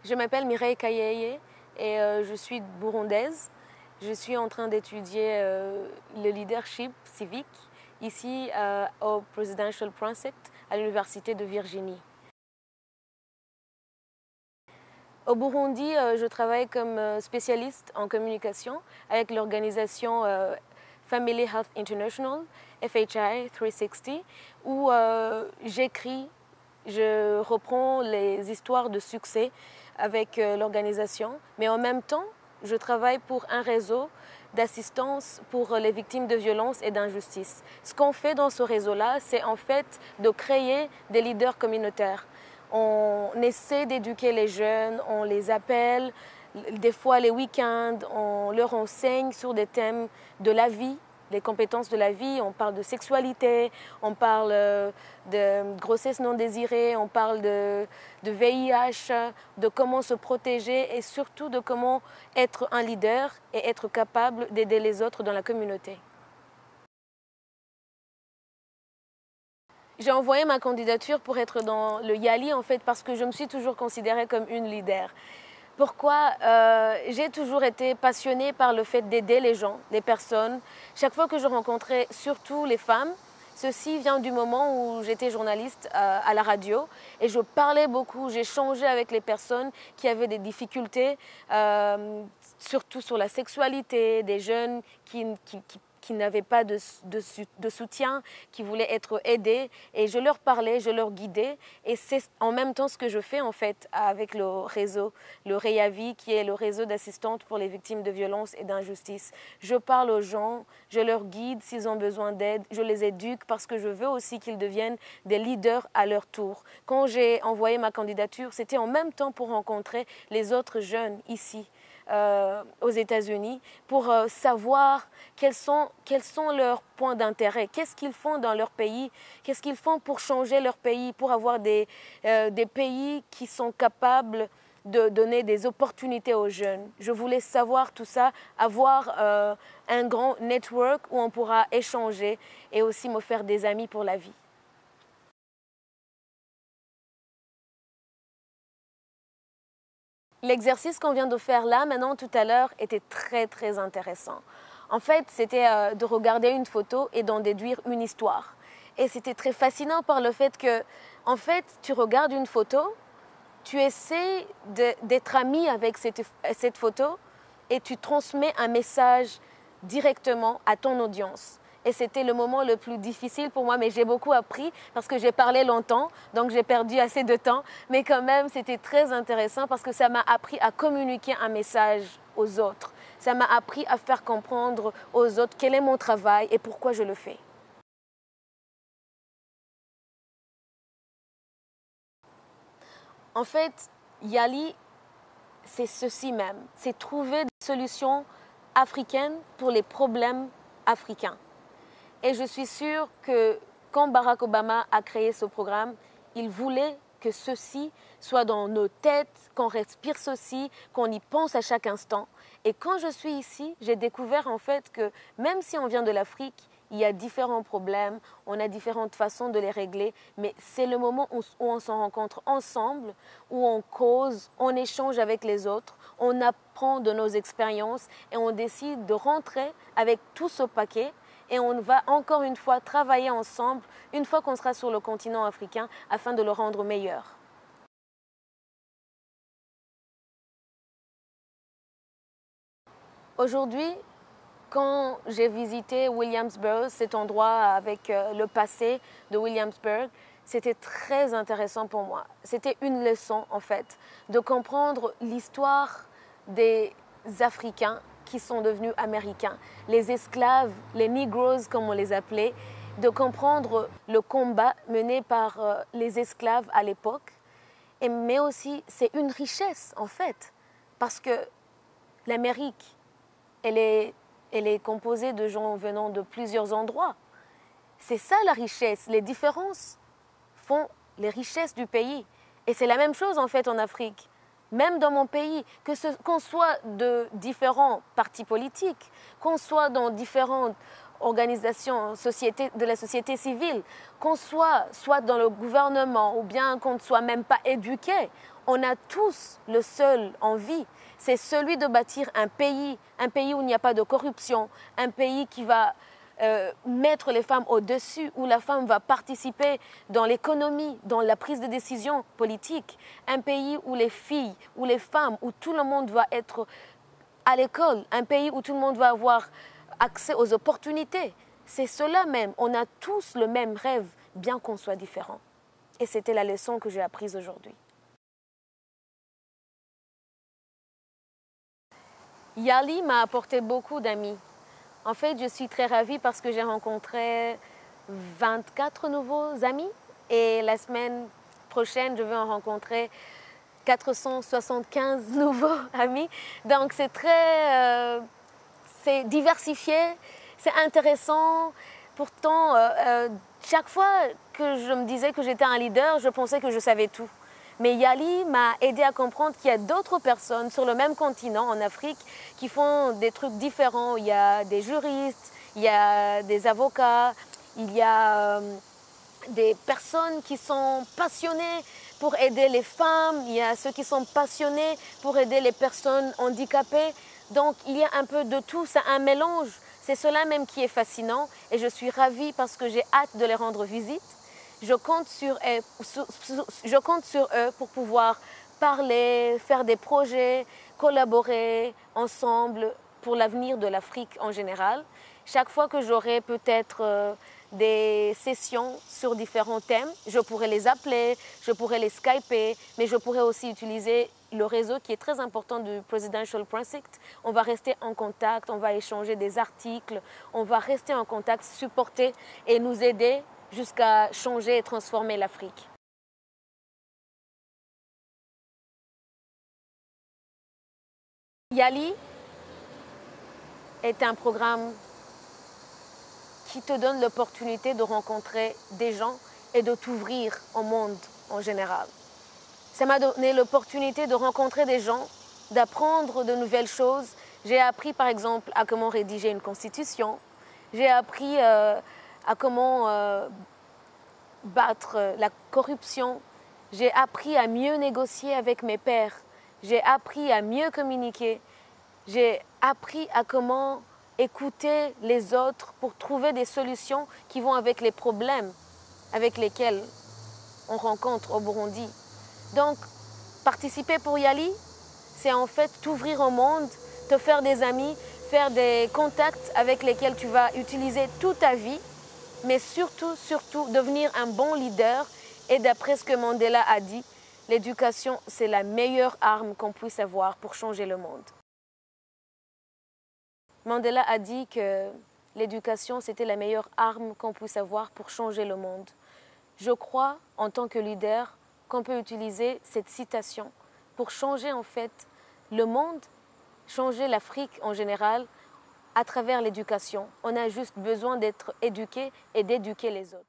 Je m'appelle Mireille Kayeye et je suis burundaise. Je suis en train d'étudier le leadership civique ici au Presidential Project à l'Université de Virginie. Au Burundi, je travaille comme spécialiste en communication avec l'organisation Family Health International, FHI 360, où j'écris, je reprends les histoires de succès avec l'organisation, mais en même temps, je travaille pour un réseau d'assistance pour les victimes de violences et d'injustice. Ce qu'on fait dans ce réseau-là, c'est en fait de créer des leaders communautaires. On essaie d'éduquer les jeunes, on les appelle, des fois les week-ends, on leur enseigne sur des thèmes de la vie, les compétences de la vie, on parle de sexualité, on parle de grossesse non désirée, on parle de VIH, de comment se protéger et surtout de comment être un leader et être capable d'aider les autres dans la communauté. J'ai envoyé ma candidature pour être dans le YALI en fait parce que je me suis toujours considérée comme une leader. Pourquoi j'ai toujours été passionnée par le fait d'aider les gens, les personnes. Chaque fois que je rencontrais surtout les femmes, ceci vient du moment où j'étais journaliste à la radio et je parlais beaucoup, j'échangeais avec les personnes qui avaient des difficultés, surtout sur la sexualité, des jeunes qui n'avaient pas de soutien, qui voulaient être aidés. Et je leur parlais, je leur guidais. Et c'est en même temps ce que je fais en fait avec le réseau, le REAVI, qui est le réseau d'assistantes pour les victimes de violences et d'injustice. Je parle aux gens, je leur guide s'ils ont besoin d'aide, je les éduque parce que je veux aussi qu'ils deviennent des leaders à leur tour. Quand j'ai envoyé ma candidature, c'était en même temps pour rencontrer les autres jeunes ici. Aux États-Unis pour savoir quels sont leurs points d'intérêt, qu'est-ce qu'ils font dans leur pays, qu'est-ce qu'ils font pour changer leur pays, pour avoir des pays qui sont capables de donner des opportunités aux jeunes. Je voulais savoir tout ça, avoir un grand network où on pourra échanger et aussi me faire des amis pour la vie. L'exercice qu'on vient de faire là, maintenant, tout à l'heure, était très intéressant. En fait, c'était de regarder une photo et d'en déduire une histoire. Et c'était très fascinant par le fait que, en fait, tu regardes une photo, tu essaies d'être ami avec cette photo et tu transmets un message directement à ton audience. Et c'était le moment le plus difficile pour moi, mais j'ai beaucoup appris parce que j'ai parlé longtemps, donc j'ai perdu assez de temps. Mais quand même, c'était très intéressant parce que ça m'a appris à communiquer un message aux autres. Ça m'a appris à faire comprendre aux autres quel est mon travail et pourquoi je le fais. En fait, YALI, c'est ceci même. C'est trouver des solutions africaines pour les problèmes africains. Et je suis sûre que quand Barack Obama a créé ce programme, il voulait que ceci soit dans nos têtes, qu'on respire ceci, qu'on y pense à chaque instant. Et quand je suis ici, j'ai découvert en fait que même si on vient de l'Afrique, il y a différents problèmes, on a différentes façons de les régler, mais c'est le moment où on s'en rencontre ensemble, où on cause, on échange avec les autres, on apprend de nos expériences et on décide de rentrer avec tout ce paquet. Et on va encore une fois travailler ensemble, une fois qu'on sera sur le continent africain, afin de le rendre meilleur. Aujourd'hui, quand j'ai visité Williamsburg, cet endroit avec le passé de Williamsburg, c'était très intéressant pour moi. C'était une leçon en fait, de comprendre l'histoire des Africains qui sont devenus américains, les esclaves, les Negroes comme on les appelait, de comprendre le combat mené par les esclaves à l'époque. Mais aussi, c'est une richesse en fait, parce que l'Amérique, elle est composée de gens venant de plusieurs endroits. C'est ça la richesse, les différences font les richesses du pays. Et c'est la même chose en fait en Afrique. Même dans mon pays, qu'on soit de différents partis politiques, qu'on soit dans différentes organisations de la société civile, qu'on soit dans le gouvernement ou bien qu'on ne soit même pas éduqué, On a tous le seul envie, c'est celui de bâtir un pays où il n'y a pas de corruption, un pays qui va mettre les femmes au-dessus, où la femme va participer dans l'économie, dans la prise de décision politique, un pays où les filles, où les femmes, où tout le monde va être à l'école, un pays où tout le monde va avoir accès aux opportunités. C'est cela même, on a tous le même rêve, bien qu'on soit différents. Et c'était la leçon que j'ai apprise aujourd'hui. Yali m'a apporté beaucoup d'amis. En fait, je suis très ravie parce que j'ai rencontré 24 nouveaux amis et la semaine prochaine, je vais en rencontrer 475 nouveaux amis. Donc, c'est diversifié, c'est intéressant. Pourtant, chaque fois que je me disais que j'étais un leader, je pensais que je savais tout. Mais Yali m'a aidé à comprendre qu'il y a d'autres personnes sur le même continent, en Afrique, qui font des trucs différents. Il y a des juristes, il y a des avocats, il y a des personnes qui sont passionnées pour aider les femmes, il y a ceux qui sont passionnés pour aider les personnes handicapées. Donc il y a un peu de tout, c'est un mélange. C'est cela même qui est fascinant et je suis ravie parce que j'ai hâte de les rendre visite. Je compte sur eux pour pouvoir parler, faire des projets, collaborer ensemble pour l'avenir de l'Afrique en général. Chaque fois que j'aurai peut-être des sessions sur différents thèmes, je pourrais les appeler, je pourrais les skyper, mais je pourrais aussi utiliser le réseau qui est très important du Presidential Project. On va rester en contact, on va échanger des articles, on va rester en contact, supporter et nous aider jusqu'à changer et transformer l'Afrique. Yali est un programme qui te donne l'opportunité de rencontrer des gens et de t'ouvrir au monde en général. Ça m'a donné l'opportunité de rencontrer des gens, d'apprendre de nouvelles choses. J'ai appris par exemple à comment rédiger une constitution. J'ai appris à comment battre la corruption. J'ai appris à mieux négocier avec mes pairs. J'ai appris à mieux communiquer. J'ai appris à comment écouter les autres pour trouver des solutions qui vont avec les problèmes avec lesquels on rencontre au Burundi. Donc, participer pour Yali, c'est en fait t'ouvrir au monde, te faire des amis, faire des contacts avec lesquels tu vas utiliser toute ta vie, mais surtout, devenir un bon leader. Et d'après ce que Mandela a dit, l'éducation, c'est la meilleure arme qu'on puisse avoir pour changer le monde. Mandela a dit que l'éducation, c'était la meilleure arme qu'on puisse avoir pour changer le monde. Je crois, en tant que leader, qu'on peut utiliser cette citation pour changer en fait le monde, changer l'Afrique en général à travers l'éducation. On a juste besoin d'être éduqué et d'éduquer les autres.